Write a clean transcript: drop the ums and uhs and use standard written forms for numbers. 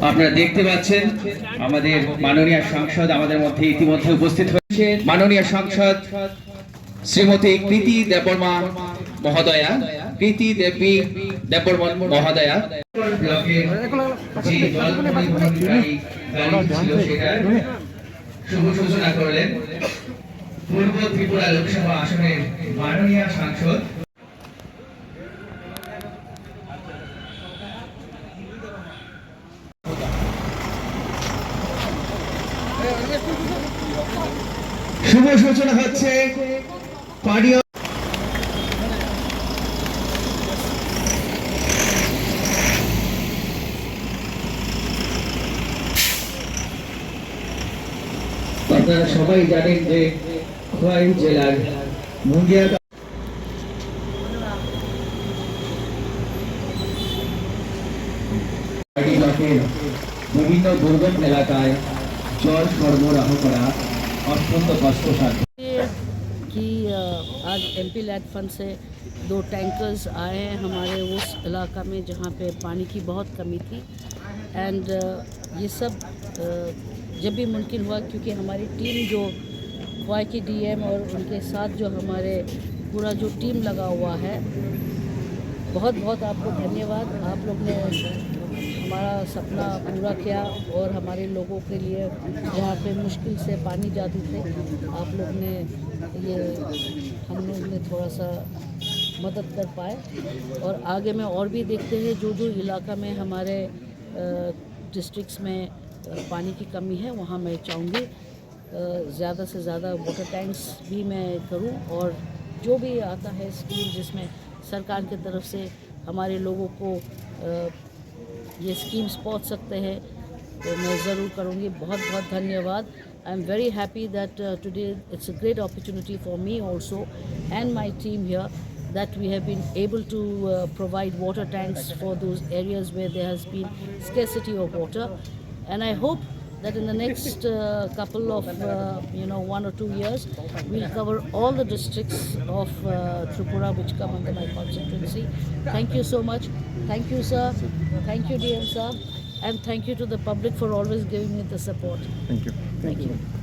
আপনারা দেখতে পাচ্ছেন আমাদের মাননীয় সাংসদ আমাদের মধ্যে ইতিমধ্যে উপস্থিত হয়েছে। মাননীয় সাংসদ শ্রীমতী কৃতি দেববর্মা মহোদয়া, কৃতি দেবী দেববর্মা মহোদয়া ব্লকের যে জল পরিবহনকারী গাড়ি ছিল সেটার শুভ সূচনা করলেন পূর্ব ত্রিপুরা লোকসভা আসনের মাননীয় সাংসদ। শুভ সূচনা হচ্ছে পানীয় আপনারা সবাই জানেন যে খোয়াই জেলার মুঙ্গিয়া ব্লকের বিভিন্ন দুর্গম এলাকায় জল সরবরাহ করা अत्यंत कष्टसाध्य कि आज एमपी लैड फंड से 2 टैंकर्स आए हैं हमारे उस इलाका में जहाँ पे पानी की बहुत कमी थी। एंड ये सब जब भी मुमकिन हुआ क्योंकि हमारी टीम जो वाई की डीएम और उनके साथ जो हमारे पूरा जो टीम लगा हुआ है, बहुत बहुत आपको धन्यवाद। आप लोग ने हमारा सपना पूरा किया और हमारे लोगों के लिए जहाँ पे मुश्किल से पानी जाती थे, आप लोग ने ये हम लोग ने थोड़ा सा मदद कर पाए। और आगे में और भी देखते हैं जो जो इलाका में हमारे डिस्ट्रिक्ट्स में पानी की कमी है वहाँ मैं चाहूँगी ज़्यादा से ज़्यादा वाटर टैंक्स भी मैं करूँ। और जो भी आता है स्कीम जिसमें सरकार की तरफ से हमारे लोगों को ये स्कीम्स पहुंच सकते हैं तो मैं ज़रूर करूँगी। बहुत बहुत धन्यवाद। I am very happy that today it's a great opportunity for me also and my team here that we have been able to provide water tanks for those areas where there has been scarcity of water. And I hope that in the next couple of 1 or 2 years we'll cover all the districts of Tripura which come under my constituency. Thank you so much. Thank you, sir. Thank you, DM sir. And thank you to the public for always giving me the support. Thank you. Thank you.